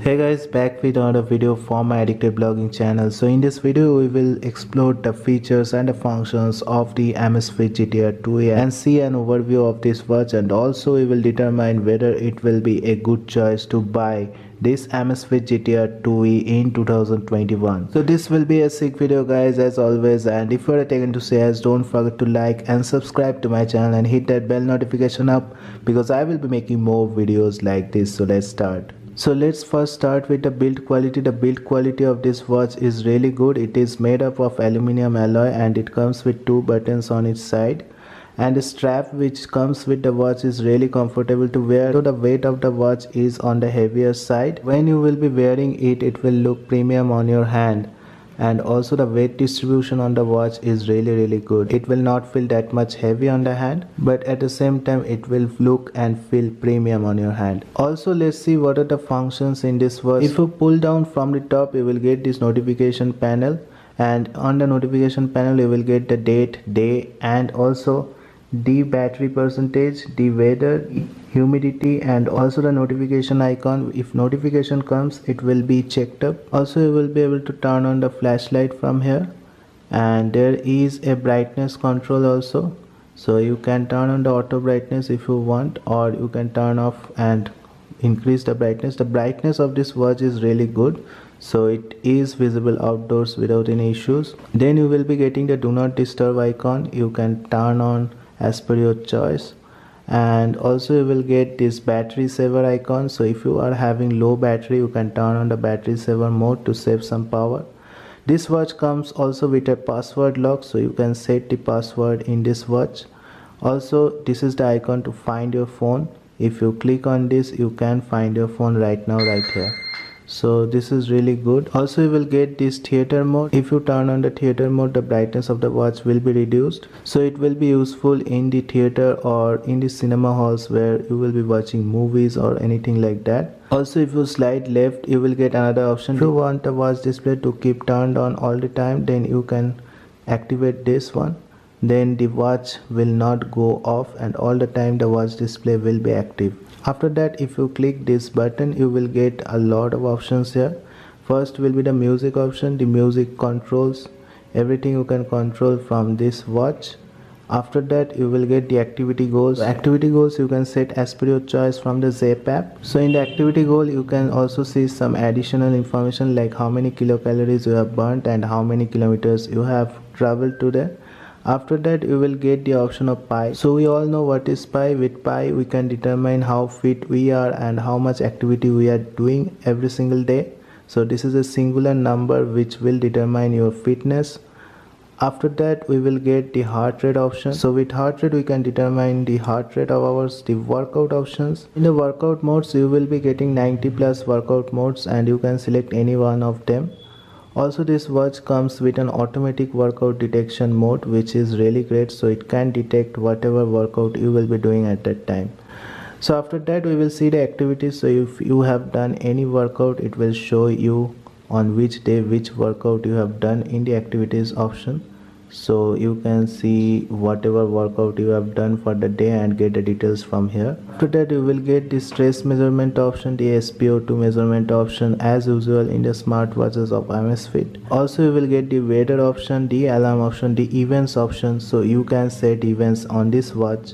Hey guys, back with another video from my addictive blogging channel. So in this video we will explore the features and the functions of the Amazfit GTR 2e and see an overview of this watch, and also we will determine whether it will be a good choice to buy this Amazfit GTR 2e in 2021. So this will be a sick video guys, as always, and if you are taken to shares, don't forget to like and subscribe to my channel and hit that bell notification up, because I will be making more videos like this. So let's start. So let's first start with the build quality. The build quality of this watch is really good. It is made up of aluminum alloy and it comes with two buttons on each side, and the strap which comes with the watch is really comfortable to wear. So the weight of the watch is on the heavier side. When you will be wearing it, it will look premium on your hand, and also the weight distribution on the watch is really good. It will not feel that much heavy on the hand, but at the same time it will look and feel premium on your hand. Also, let's see what are the functions in this watch. If you pull down from the top, you will get this notification panel, and on the notification panel you will get the date, day, and also the battery percentage, the weather, humidity, and also the notification icon. If notification comes, it will be checked up. Also, you will be able to turn on the flashlight from here, and there is a brightness control also, so you can turn on the auto brightness if you want, or you can turn off and increase the brightness. The brightness of this watch is really good, so it is visible outdoors without any issues. Then you will be getting the do not disturb icon. You can turn on as per your choice, and also you will get this battery saver icon. So if you are having low battery, you can turn on the battery saver mode to save some power. This watch comes also with a password lock, so you can set the password in this watch. Also, this is the icon to find your phone. If you click on this, you can find your phone right now, right here. So this is really good. Also, you will get this theater mode. If you turn on the theater mode, the brightness of the watch will be reduced, so it will be useful in the theater or in the cinema halls where you will be watching movies or anything like that. Also, if you slide left, you will get another option. If you want the watch display to keep turned on all the time, then you can activate this one. Then the watch will not go off, and all the time the watch display will be active. After that, if you click this button, you will get a lot of options here. First will be the music option. The music controls, everything you can control from this watch. After that, you will get the activity goals. Activity goals you can set as per your choice from the Zepp app. So in the activity goal, you can also see some additional information like how many kilocalories you have burnt and how many kilometers you have traveled today. After that, you will get the option of Pi. So we all know what is Pi. With Pi, we can determine how fit we are and how much activity we are doing every single day. So this is a singular number which will determine your fitness. After that, we will get the heart rate option. So with heart rate, we can determine the heart rate of ours. The workout options. In the workout modes, you will be getting 90 plus workout modes, and you can select any one of them. Also, this watch comes with an automatic workout detection mode, which is really great, so it can detect whatever workout you will be doing at that time. So after that, we will see the activities. So if you have done any workout, it will show you on which day which workout you have done in the activities option. So you can see whatever workout you have done for the day and get the details from here. After that, you will get the stress measurement option, the SpO2 measurement option, as usual in the smartwatches of Amazfit. Also, you will get the weather option, the alarm option, the events option. So you can set events on this watch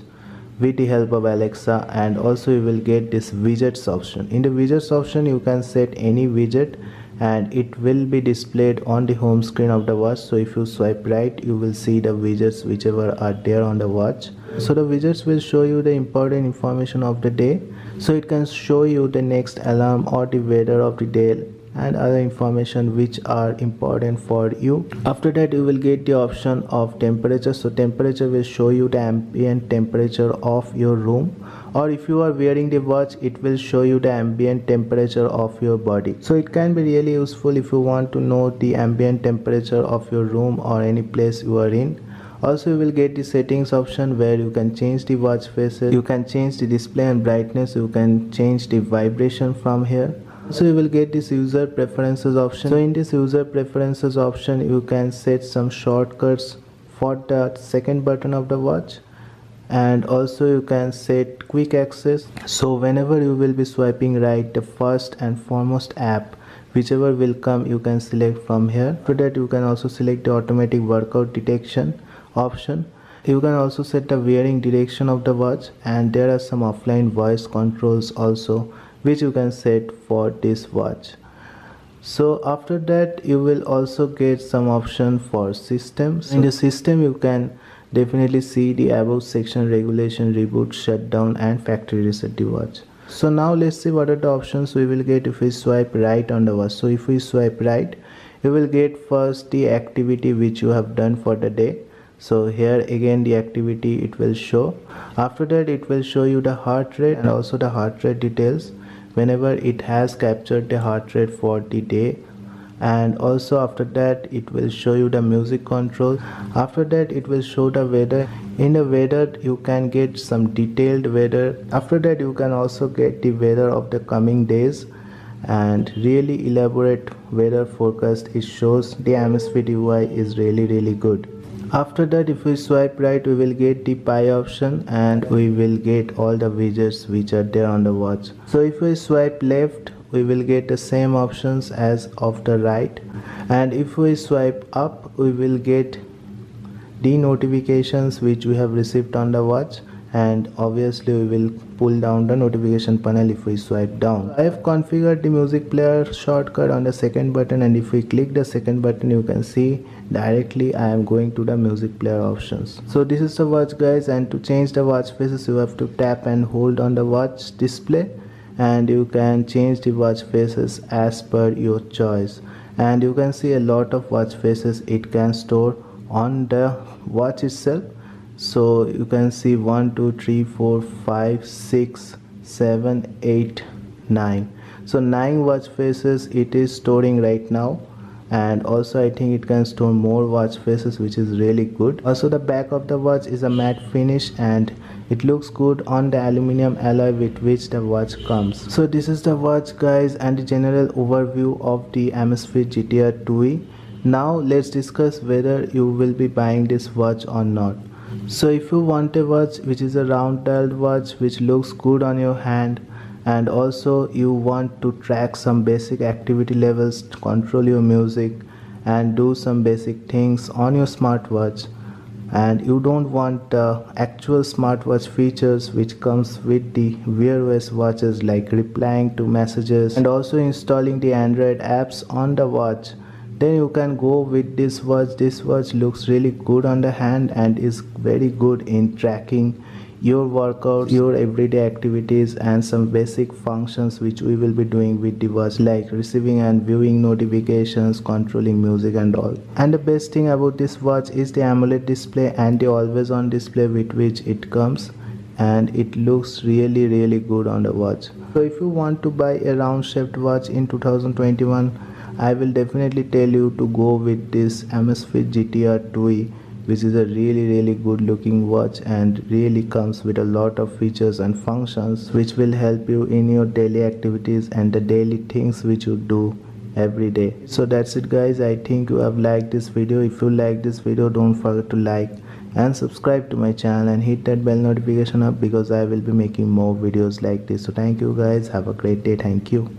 with the help of Alexa, and also you will get this widgets option. In the widgets option, you can set any widget and it will be displayed on the home screen of the watch. So if you swipe right, you will see the widgets whichever are there on the watch. So the widgets will show you the important information of the day. So it can show you the next alarm or the weather of the day and other information which are important for you. After that, you will get the option of temperature. So temperature will show you the ambient temperature of your room, or if you are wearing the watch, it will show you the ambient temperature of your body. So it can be really useful if you want to know the ambient temperature of your room or any place you are in. Also, you will get the settings option where you can change the watch faces, you can change the display and brightness, you can change the vibration from here. So you will get this user preferences option. So in this user preferences option, you can set some shortcuts for the second button of the watch, and also you can set quick access. So whenever you will be swiping right, the first and foremost app whichever will come you can select from here. After that you can also select the automatic workout detection option. You can also set the wearing direction of the watch, and there are some offline voice controls also which you can set for this watch. So after that you will also get some option for systems. In the system you can definitely see the above section: regulation, reboot, shutdown and factory reset the watch. So now let's see what are the options we will get if we swipe right on the watch. So if we swipe right, you will get first the activity which you have done for the day. So here again the activity it will show. After that it will show you the heart rate and also the heart rate details whenever it has captured the heart rate for the day, and also after that it will show you the music control. After that it will show the weather. In the weather you can get some detailed weather. After that you can also get the weather of the coming days and really elaborate weather forecast. It shows the Amazfit UI is really good. After that if we swipe right we will get the pie option and we will get all the widgets which are there on the watch. So if we swipe left we will get the same options as of the right, and if we swipe up we will get the notifications which we have received on the watch, and obviously we will pull down the notification panel if we swipe down. I have configured the music player shortcut on the second button, and if we click the second button you can see directly I am going to the music player options. So this is the watch guys, and to change the watch faces you have to tap and hold on the watch display, and you can change the watch faces as per your choice. And you can see a lot of watch faces it can store on the watch itself. So you can see 1 2 3 4 5 6 7 8 9. So 9 watch faces it is storing right now, and also I think it can store more watch faces, which is really good. Also the back of the watch is a matte finish and it looks good on the aluminum alloy with which the watch comes. So this is the watch guys and the general overview of the Amazfit GTR 2e. Now let's discuss whether you will be buying this watch or not. So if you want a watch which is a round dialed watch which looks good on your hand, and also you want to track some basic activity levels, to control your music and do some basic things on your smartwatch, and you don't want the actual smartwatch features which comes with the Wear OS watches like replying to messages and also installing the Android apps on the watch, then you can go with this watch. This watch looks really good on the hand and is very good in tracking your workouts, your everyday activities and some basic functions which we will be doing with the watch, like receiving and viewing notifications, controlling music and all. And the best thing about this watch is the AMOLED display and the always on display with which it comes, and it looks really good on the watch. So if you want to buy a round shaped watch in 2021, I will definitely tell you to go with this Amazfit GTR 2e, which is a really good looking watch and really comes with a lot of features and functions which will help you in your daily activities and the daily things which you do every day. So that's it guys, I think you have liked this video. If you like this video, don't forget to like and subscribe to my channel and hit that bell notification up, because I will be making more videos like this. So thank you guys, have a great day. Thank you.